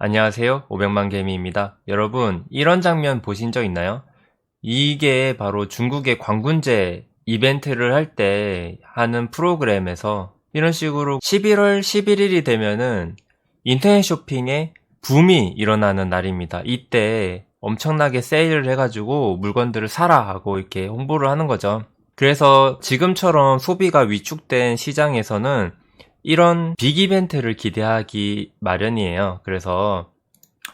안녕하세요. 500만 개미입니다. 여러분, 이런 장면 보신 적 있나요? 이게 바로 중국의 광군제 이벤트를 할 때 하는 프로그램에서 이런 식으로 11월 11일이 되면은 인터넷 쇼핑에 붐이 일어나는 날입니다. 이때 엄청나게 세일을 해가지고 물건들을 사라 하고 이렇게 홍보를 하는 거죠. 그래서 지금처럼 소비가 위축된 시장에서는 이런 빅 이벤트를 기대하기 마련이에요. 그래서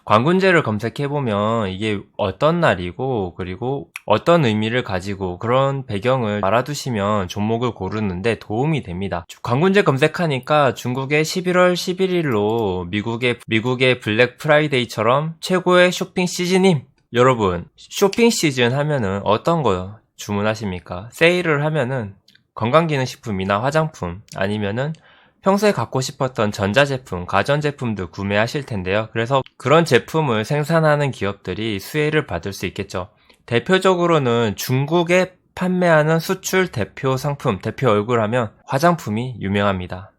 광군제를 검색해보면 이게 어떤 날이고 그리고 어떤 의미를 가지고 그런 배경을 알아두시면 종목을 고르는데 도움이 됩니다. 광군제 검색하니까 중국의 11월 11일로 미국의 블랙 프라이데이처럼 최고의 쇼핑 시즌임! 여러분, 쇼핑 시즌 하면은 어떤 거 주문하십니까? 세일을 하면은 건강기능식품이나 화장품 아니면은 평소에 갖고 싶었던 전자제품, 가전제품도 구매하실 텐데요. 그래서 그런 제품을 생산하는 기업들이 수혜를 받을 수 있겠죠. 대표적으로는 중국에 판매하는 수출 대표 상품, 대표 얼굴 하면 화장품이 유명합니다.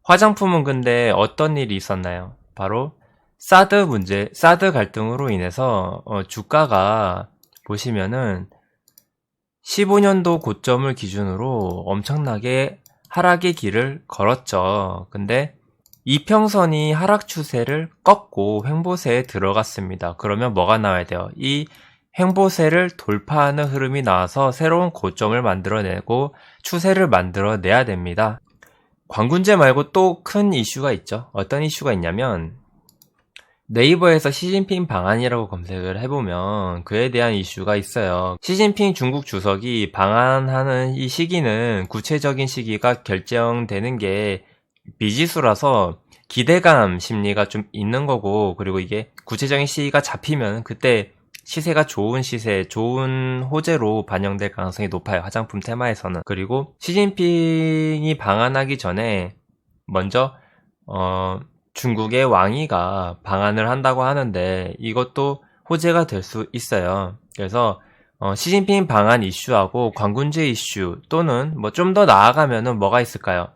화장품은 근데 어떤 일이 있었나요? 바로 사드 갈등으로 인해서 주가가 보시면은 15년도 고점을 기준으로 엄청나게 하락의 길을 걸었죠. 근데 이평선이 하락 추세를 꺾고 횡보세에 들어갔습니다. 그러면 뭐가 나와야 돼요? 이 횡보세를 돌파하는 흐름이 나와서 새로운 고점을 만들어내고 추세를 만들어내야 됩니다. 광군제 말고 또 큰 이슈가 있죠. 어떤 이슈가 있냐면 네이버에서 시진핑 방한이라고 검색을 해보면 그에 대한 이슈가 있어요. 시진핑 중국 주석이 방한하는 이 시기는 구체적인 시기가 결정되는 게 미지수라서 기대감 심리가 좀 있는 거고, 그리고 이게 구체적인 시기가 잡히면 그때 시세가 좋은 시세, 좋은 호재로 반영될 가능성이 높아요. 화장품 테마에서는. 그리고 시진핑이 방한하기 전에 먼저 중국의 왕위가 방한을 한다고 하는데 이것도 호재가 될 수 있어요. 그래서 시진핑 방한 이슈하고 광군제 이슈 또는 뭐 좀 더 나아가면은 뭐가 있을까요?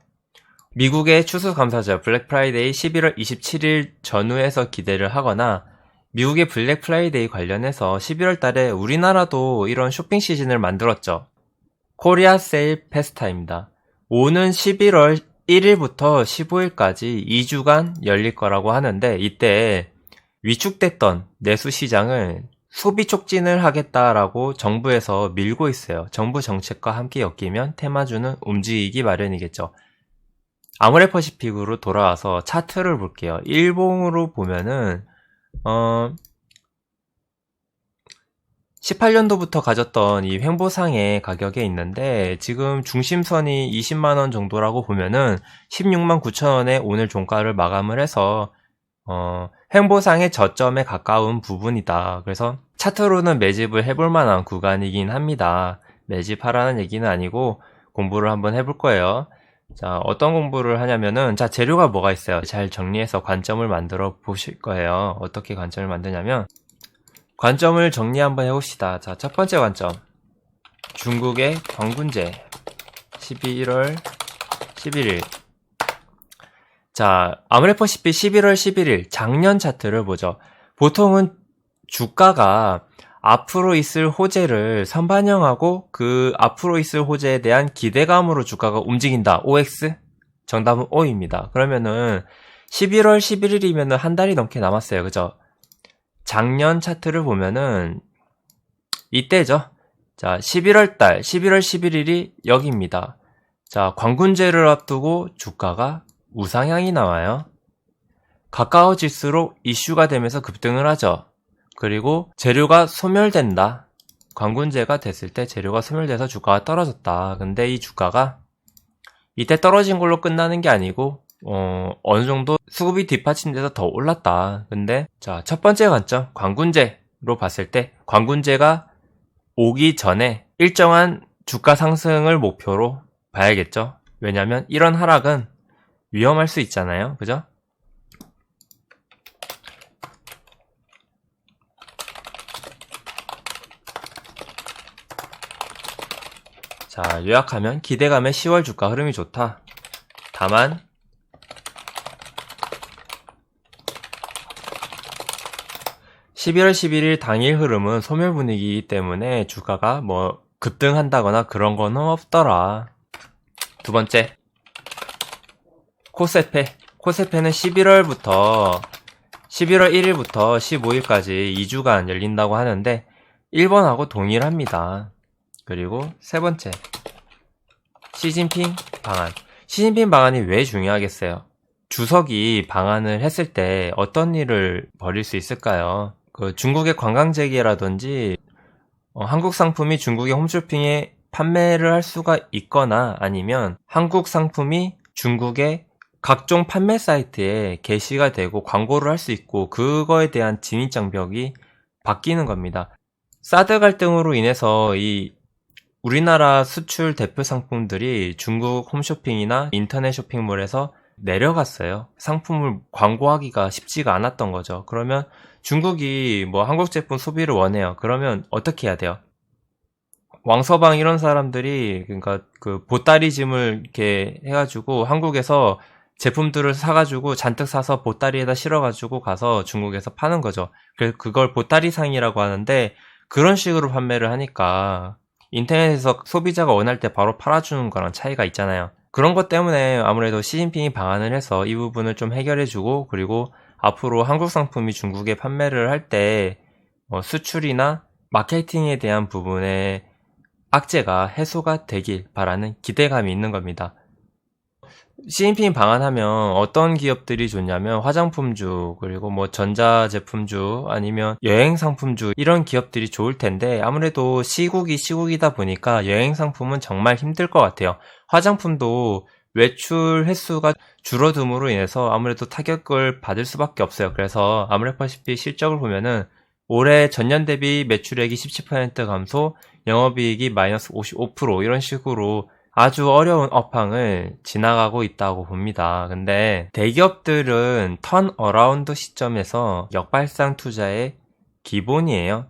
미국의 추수감사절 블랙 프라이데이 11월 27일 전후에서 기대를 하거나 미국의 블랙 프라이데이 관련해서 11월 달에 우리나라도 이런 쇼핑 시즌을 만들었죠. 코리아 세일 페스타입니다. 오는 11월 1일부터 15일까지 2주간 열릴 거라고 하는데 이때 위축됐던 내수 시장을 소비 촉진을 하겠다라고 정부에서 밀고 있어요. 정부 정책과 함께 엮이면 테마주는 움직이기 마련이겠죠. 아모레퍼시픽으로 돌아와서 차트를 볼게요. 일봉으로 보면은 18년도부터 가졌던 이 횡보상의 가격에 있는데 지금 중심선이 20만원 정도라고 보면은 16만 9천원에 오늘 종가를 마감을 해서 횡보상의 저점에 가까운 부분이다. 그래서 차트로는 매집을 해볼 만한 구간이긴 합니다. 매집하라는 얘기는 아니고 공부를 한번 해볼 거예요. 자, 어떤 공부를 하냐면은 자, 재료가 뭐가 있어요. 잘 정리해서 관점을 만들어 보실 거예요. 어떻게 관점을 만드냐면 관점을 정리 한번 해봅시다. 자, 첫 번째 관점. 중국의 광군제 11월 11일. 자, 아모레퍼시픽 11월 11일 작년 차트를 보죠. 보통은 주가가 앞으로 있을 호재를 선반영하고 그 앞으로 있을 호재에 대한 기대감으로 주가가 움직인다. OX? 정답은 O입니다. 그러면은 11월 11일이면은 한 달이 넘게 남았어요. 그죠? 작년 차트를 보면은 이때죠. 자, 11월 11일이 여기입니다. 자, 광군제를 앞두고 주가가 우상향이 나와요. 가까워질수록 이슈가 되면서 급등을 하죠. 그리고 재료가 소멸된다. 광군제가 됐을 때 재료가 소멸돼서 주가가 떨어졌다. 근데 이 주가가 이때 떨어진 걸로 끝나는 게 아니고 어느 정도 수급이 뒷받침돼서 더 올랐다. 근데 자, 첫 번째 관점 광군제로 봤을 때 광군제가 오기 전에 일정한 주가 상승을 목표로 봐야겠죠. 왜냐면 이런 하락은 위험할 수 있잖아요. 그죠? 자, 요약하면 기대감의 10월 주가 흐름이 좋다. 다만 11월 11일 당일 흐름은 소멸 분위기이기 때문에 주가가 뭐 급등한다거나 그런 거는 없더라. 두 번째, 코세페. 코세페는 11월 1일부터 15일까지 2주간 열린다고 하는데 1번하고 동일합니다. 그리고 세 번째, 시진핑 방한. 시진핑 방한이 왜 중요하겠어요? 주석이 방한을 했을 때 어떤 일을 벌일 수 있을까요? 중국의 관광 재개라든지 한국 상품이 중국의 홈쇼핑에 판매를 할 수가 있거나 아니면 한국 상품이 중국의 각종 판매 사이트에 게시가 되고 광고를 할 수 있고 그거에 대한 진입장벽이 바뀌는 겁니다. 사드 갈등으로 인해서 이 우리나라 수출 대표 상품들이 중국 홈쇼핑이나 인터넷 쇼핑몰에서 내려갔어요. 상품을 광고하기가 쉽지가 않았던 거죠. 그러면 중국이 뭐 한국 제품 소비를 원해요. 그러면 어떻게 해야 돼요? 왕서방 이런 사람들이 그러니까 그 보따리짐을 이렇게 해가지고 한국에서 제품들을 사가지고 잔뜩 사서 보따리에다 실어가지고 가서 중국에서 파는 거죠. 그래서 그걸 보따리상이라고 하는데 그런 식으로 판매를 하니까 인터넷에서 소비자가 원할 때 바로 팔아주는 거랑 차이가 있잖아요. 그런 것 때문에 아무래도 시진핑이 방안을 해서 이 부분을 좀 해결해주고 그리고 앞으로 한국 상품이 중국에 판매를 할 때 수출이나 마케팅에 대한 부분에 악재가 해소가 되길 바라는 기대감이 있는 겁니다. 시진핑 방한하면 어떤 기업들이 좋냐면 화장품주 그리고 뭐 전자제품주 아니면 여행상품주 이런 기업들이 좋을 텐데 아무래도 시국이 시국이다 보니까 여행상품은 정말 힘들 것 같아요. 화장품도 외출 횟수가 줄어듦으로 인해서 아무래도 타격을 받을 수밖에 없어요. 그래서 아무래퍼시피 실적을 보면은 올해 전년 대비 매출액이 17% 감소, 영업이익이 마이너스 55% 이런 식으로 아주 어려운 업황을 지나가고 있다고 봅니다. 근데 대기업들은 턴어라운드 시점에서 역발상 투자의 기본이에요.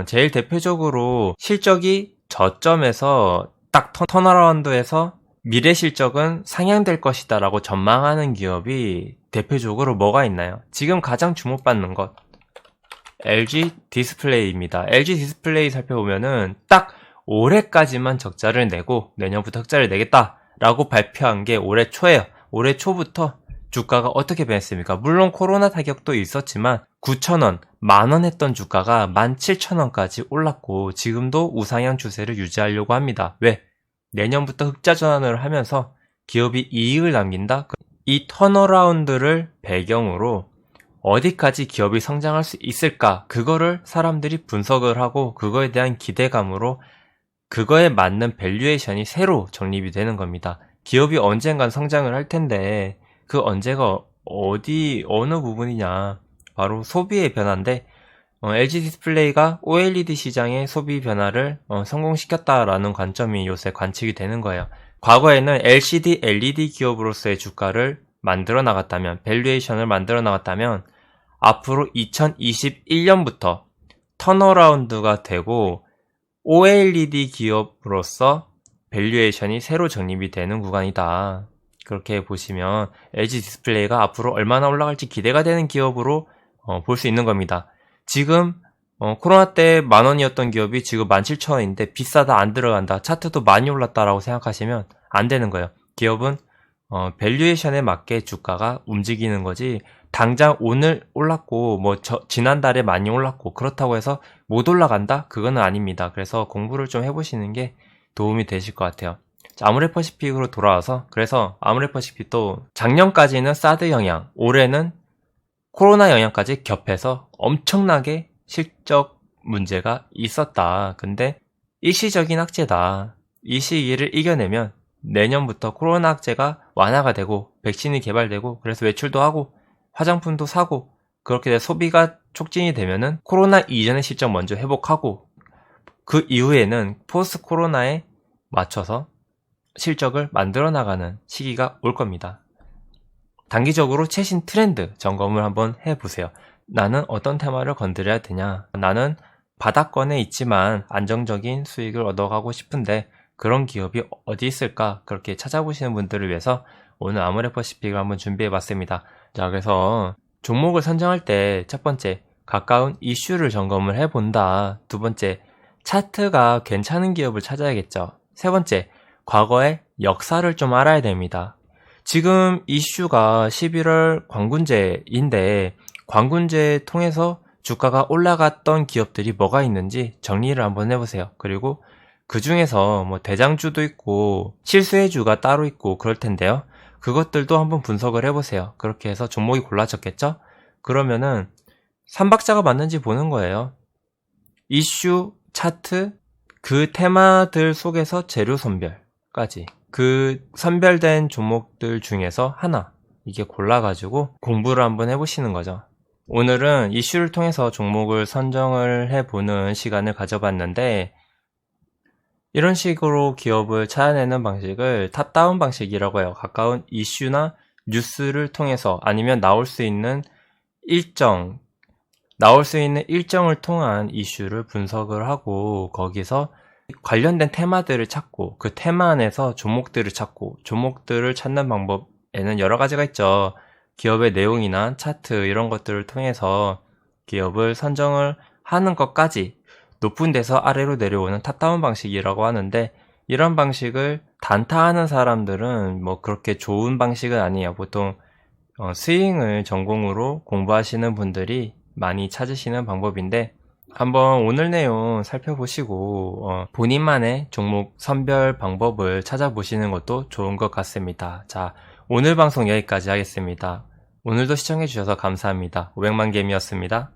제일 대표적으로 실적이 저점에서 딱 턴어라운드에서 미래 실적은 상향될 것이다 라고 전망하는 기업이 대표적으로 뭐가 있나요? 지금 가장 주목받는 것 LG 디스플레이입니다. LG 디스플레이 살펴보면은 딱 올해까지만 적자를 내고 내년부터 흑자를 내겠다 라고 발표한 게 올해 초예요. 올해 초부터 주가가 어떻게 변했습니까? 물론 코로나 타격도 있었지만 9,000원, 만원 했던 주가가 17,000원까지 올랐고 지금도 우상향 추세를 유지하려고 합니다. 왜? 내년부터 흑자 전환을 하면서 기업이 이익을 남긴다? 이 턴어라운드를 배경으로 어디까지 기업이 성장할 수 있을까? 그거를 사람들이 분석을 하고 그거에 대한 기대감으로 그거에 맞는 밸류에이션이 새로 정립이 되는 겁니다. 기업이 언젠간 성장을 할 텐데 그 언제가 어느 부분이냐? 바로 소비의 변화인데 LG 디스플레이가 OLED 시장의 소비 변화를 성공시켰다라는 관점이 요새 관측이 되는 거예요. 과거에는 LCD, LED 기업으로서의 주가를 만들어 나갔다면, 밸류에이션을 만들어 나갔다면 앞으로 2021년부터 턴어라운드가 되고 OLED 기업으로서 밸류에이션이 새로 정립이 되는 구간이다. 그렇게 보시면 LG 디스플레이가 앞으로 얼마나 올라갈지 기대가 되는 기업으로 볼 수 있는 겁니다. 지금 코로나 때 만원이었던 기업이 지금 17,000원인데 비싸다 안 들어간다. 차트도 많이 올랐다라고 생각하시면 안 되는 거예요. 기업은 밸류에이션에 맞게 주가가 움직이는 거지 당장 오늘 올랐고 지난달에 많이 올랐고 그렇다고 해서 못 올라간다? 그거는 아닙니다. 그래서 공부를 좀 해보시는 게 도움이 되실 것 같아요. 자, 아모레퍼시픽으로 돌아와서 그래서 아모레퍼시픽도 작년까지는 사드 영향, 올해는 코로나 영향까지 겹해서 엄청나게 실적 문제가 있었다. 근데 일시적인 악재다. 이 시기를 이겨내면 내년부터 코로나 악재가 완화가 되고 백신이 개발되고 그래서 외출도 하고 화장품도 사고 그렇게 돼 소비가 촉진이 되면은 코로나 이전의 실적 먼저 회복하고 그 이후에는 포스트 코로나에 맞춰서 실적을 만들어 나가는 시기가 올 겁니다. 단기적으로 최신 트렌드 점검을 한번 해보세요. 나는 어떤 테마를 건드려야 되냐? 나는 바닥권에 있지만 안정적인 수익을 얻어가고 싶은데 그런 기업이 어디 있을까? 그렇게 찾아보시는 분들을 위해서 오늘 아모레퍼시픽을 한번 준비해봤습니다. 자, 그래서 종목을 선정할 때 첫 번째, 가까운 이슈를 점검을 해본다. 두 번째, 차트가 괜찮은 기업을 찾아야겠죠. 세 번째, 과거의 역사를 좀 알아야 됩니다. 지금 이슈가 11월 광군제인데 광군제 통해서 주가가 올라갔던 기업들이 뭐가 있는지 정리를 한번 해보세요. 그리고 그 중에서 뭐 대장주도 있고 실수혜주가 따로 있고 그럴 텐데요. 그것들도 한번 분석을 해보세요. 그렇게 해서 종목이 골라졌겠죠? 그러면은 3박자가 맞는지 보는 거예요. 이슈, 차트, 그 테마들 속에서 재료 선별까지. 그 선별된 종목들 중에서 하나, 이게 골라가지고 공부를 한번 해보시는 거죠. 오늘은 이슈를 통해서 종목을 선정을 해보는 시간을 가져봤는데, 이런 식으로 기업을 찾아내는 방식을 탑다운 방식이라고 해요. 가까운 이슈나 뉴스를 통해서 아니면 나올 수 있는 일정을 통한 이슈를 분석을 하고 거기서 관련된 테마들을 찾고 그 테마 안에서 종목들을 찾고 종목들을 찾는 방법에는 여러 가지가 있죠. 기업의 내용이나 차트 이런 것들을 통해서 기업을 선정을 하는 것까지 높은 데서 아래로 내려오는 탑다운 방식이라고 하는데 이런 방식을 단타하는 사람들은 뭐 그렇게 좋은 방식은 아니에요. 보통 스윙을 전공으로 공부하시는 분들이 많이 찾으시는 방법인데 한번 오늘 내용 살펴보시고 본인만의 종목 선별 방법을 찾아보시는 것도 좋은 것 같습니다. 자, 오늘 방송 여기까지 하겠습니다. 오늘도 시청해주셔서 감사합니다. 500만 개미였습니다.